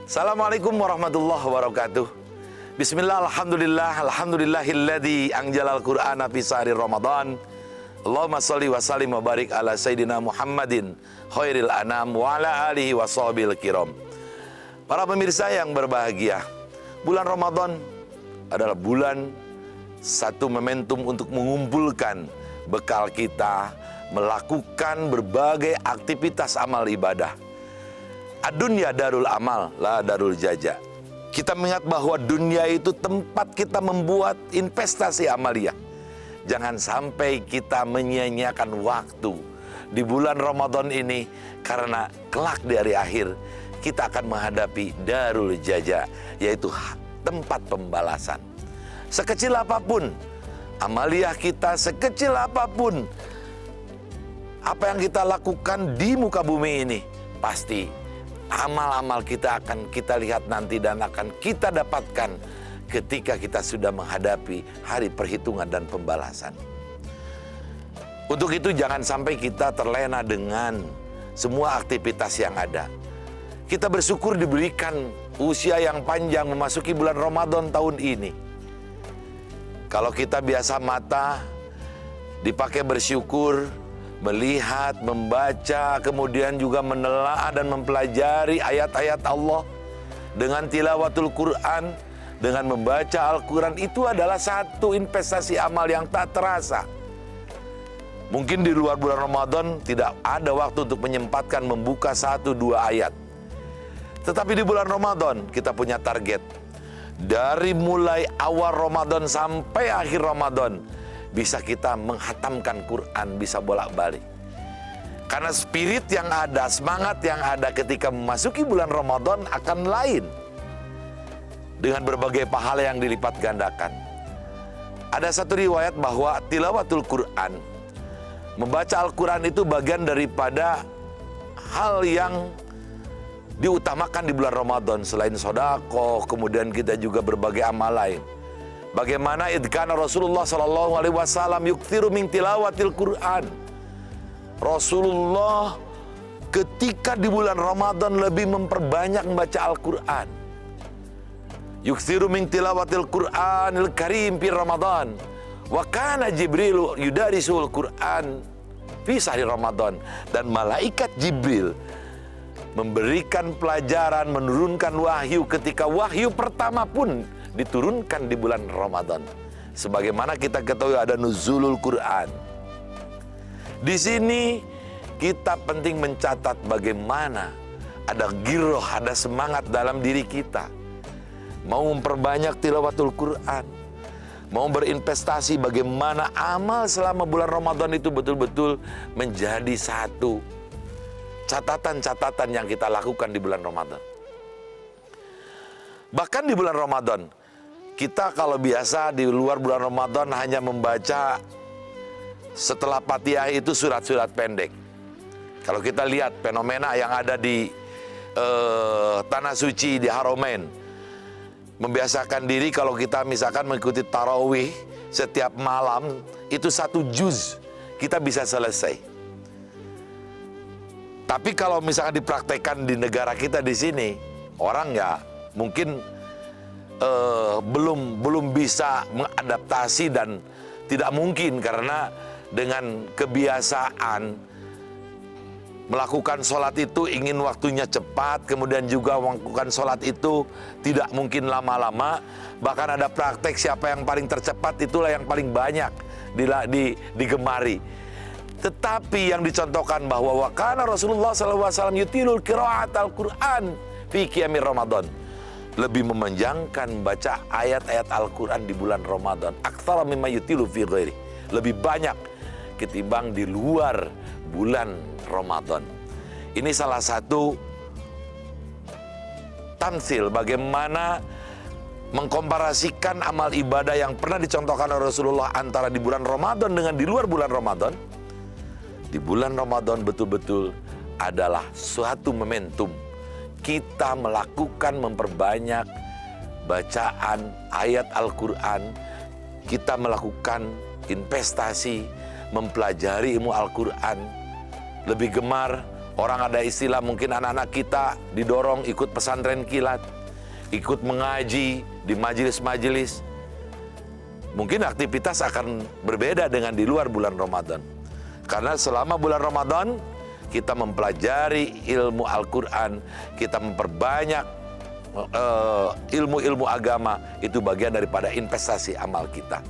Assalamualaikum warahmatullahi wabarakatuh. Bismillah, alhamdulillah, alhamdulillahilladzi anjalal qur'ana fi sahri Ramadan. Allahumma sholli wa sallim wa barik ala sayyidina Muhammadin khairil anam wa ala alihi wa sahbihi kiram. Para pemirsa yang berbahagia, bulan Ramadan adalah bulan satu momentum untuk mengumpulkan bekal kita, melakukan berbagai aktivitas amal ibadah. Ad-dunya darul amal, la darul jaja. Kita mengingat bahwa dunia itu tempat kita membuat investasi amalia. Jangan sampai kita menyia-nyiakan waktu di bulan Ramadan ini, karena kelak di hari akhir kita akan menghadapi darul jaza, yaitu tempat pembalasan. Sekecil apapun amaliah kita, sekecil apapun apa yang kita lakukan di muka bumi ini, pasti amal-amal kita akan kita lihat nanti dan akan kita dapatkan ketika kita sudah menghadapi hari perhitungan dan pembalasan. Untuk itu jangan sampai kita terlena dengan semua aktivitas yang ada. Kita bersyukur diberikan usia yang panjang memasuki bulan Ramadan tahun ini. Kalau kita biasa mata dipakai bersyukur, melihat, membaca, kemudian juga menelaah dan mempelajari ayat-ayat Allah dengan tilawatul Quran, dengan membaca Al-Quran, itu adalah satu investasi amal yang tak terasa. Mungkin di luar bulan Ramadan tidak ada waktu untuk menyempatkan membuka 1-2 ayat. Tetapi di bulan Ramadan kita punya target. Dari mulai awal Ramadan sampai akhir Ramadan bisa kita menghatamkan Quran, bisa bolak-balik. Karena spirit yang ada, semangat yang ada ketika memasuki bulan Ramadan akan lain, dengan berbagai pahala yang dilipat gandakan. Ada satu riwayat bahwa tilawatul Quran, membaca Al-Quran itu bagian daripada hal yang diutamakan di bulan Ramadan. Selain sedekah, kemudian kita juga berbagai amal lain. Bagaimana idkana Rasulullah sallallahu alaihi wasallam yukthiru min tilawatil Quran. Rasulullah ketika di bulan Ramadan lebih memperbanyak membaca Al-Quran. Yukthiru min tilawatil Quranil Karim fi Ramadan. Wa kana Jibril yudarisul Quran fi sahri Ramadan. Dan malaikat Jibril memberikan pelajaran, menurunkan wahyu ketika wahyu pertama pun diturunkan di bulan Ramadan. Sebagaimana kita ketahui ada nuzulul Quran. Di sini kita penting mencatat bagaimana ada giroh, ada semangat dalam diri kita. Mau memperbanyak tilawatul Quran, mau berinvestasi bagaimana amal selama bulan Ramadan itu betul-betul menjadi satu catatan-catatan yang kita lakukan di bulan Ramadan. Bahkan di bulan Ramadan, kita kalau biasa di luar bulan Ramadan hanya membaca setelah Fatihah itu surat-surat pendek. Kalau kita lihat fenomena yang ada di Tanah Suci, di Haramain, membiasakan diri kalau kita misalkan mengikuti tarawih setiap malam, itu 1 juz kita bisa selesai. Tapi kalau misalkan dipraktekkan di negara kita di sini, orang ya mungkin belum bisa mengadaptasi, dan tidak mungkin karena dengan kebiasaan melakukan sholat itu ingin waktunya cepat, kemudian juga melakukan sholat itu tidak mungkin lama-lama. Bahkan ada praktek siapa yang paling tercepat itulah yang paling banyak digemari. Tetapi yang dicontohkan bahwa wakana Rasulullah SAW yutilul qiraat al-Quran fi qiyamir Ramadan, lebih memanjangkan baca ayat-ayat Al-Quran di bulan Ramadan, aktsara mimma yutilu fi ghairi, lebih banyak ketimbang di luar bulan Ramadan. Ini salah satu tamsil bagaimana mengkomparasikan amal ibadah yang pernah dicontohkan oleh Rasulullah antara di bulan Ramadan dengan di luar bulan Ramadan. Di bulan Ramadan betul-betul adalah suatu momentum kita melakukan, memperbanyak bacaan ayat Al-Quran, kita melakukan investasi, mempelajari ilmu Al-Quran, lebih gemar Orang ada istilah mungkin anak-anak kita didorong ikut pesantren kilat, ikut mengaji di majelis-majelis. Mungkin aktivitas akan berbeda dengan di luar bulan Ramadan. Karena selama bulan Ramadan kita mempelajari ilmu Al-Quran, kita memperbanyak ilmu-ilmu agama, itu bagian daripada investasi amal kita.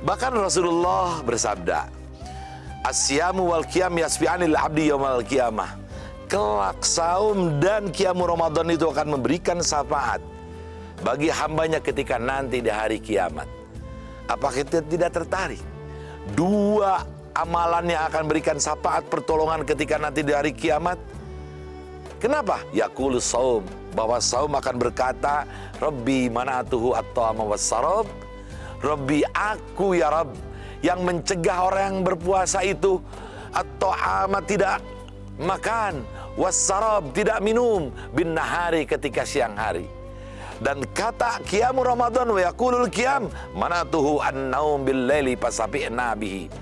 Bahkan Rasulullah bersabda, As-siyamu wal qiyam yasfi'anil abdi yaumal qiyamah. Kelak saum dan qiyamul Ramadan itu akan memberikan syafaat bagi hambanya ketika nanti di hari kiamat. Apakah kita tidak tertarik? Dua amalan yang akan berikan syafaat pertolongan ketika nanti di hari kiamat. Kenapa? Yaqulu saum, bahwa saum akan berkata, Rabbi mana'atuhu at-ta'ama was-sarab. Rabbi, aku ya Rabb yang mencegah orang yang berpuasa itu at-ta'ama, tidak makan, was-sarab, tidak minum, bin nahari, ketika siang hari. Dan kata qiyamul Ramadan wa yaqulul qiyam manatuhu an-naum bil laili fasabi'na bihi.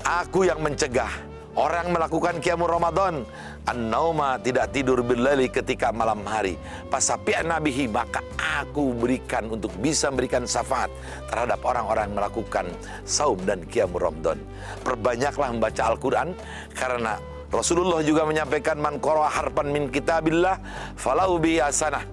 Aku yang mencegah orang melakukan qiyamul Ramadan, an-nauma, tidak tidur bil laili, ketika malam hari, fasabi'na bihi, maka aku berikan untuk bisa memberikan syafaat terhadap orang-orang yang melakukan saum dan qiyamul Ramadan. Perbanyaklah membaca Al-Quran, karena Rasulullah juga menyampaikan, man qara'a harfan min kitabillah falahu bihi hasanah.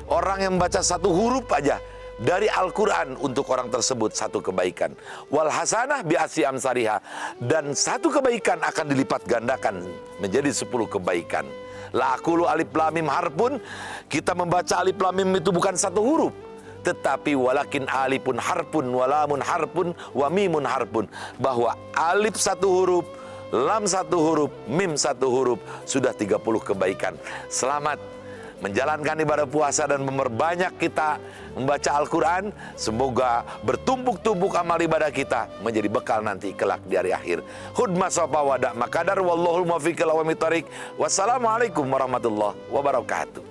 Orang yang membaca satu huruf aja dari Al-Quran, untuk orang tersebut satu kebaikan. Wal hasanah bi asyi amsariha, dan satu kebaikan akan dilipat gandakan menjadi 10 kebaikan. La aqulu alif lam mim harfun, kita membaca alif lam mim itu bukan satu huruf, tetapi walakin alifun harfun, walamun harfun, wa mimun harfun, bahwa alif satu huruf, lam satu huruf, mim satu huruf, sudah 30 kebaikan. Selamat menjalankan ibadah puasa dan memperbanyak kita membaca Al-Quran. Semoga bertumpuk-tumpuk amal ibadah kita menjadi bekal nanti kelak di hari akhir. Hudma sofa wadak makadar, wallahul muwaffiq ila aqwamit thoriq. Wassalamualaikum warahmatullahi wabarakatuh.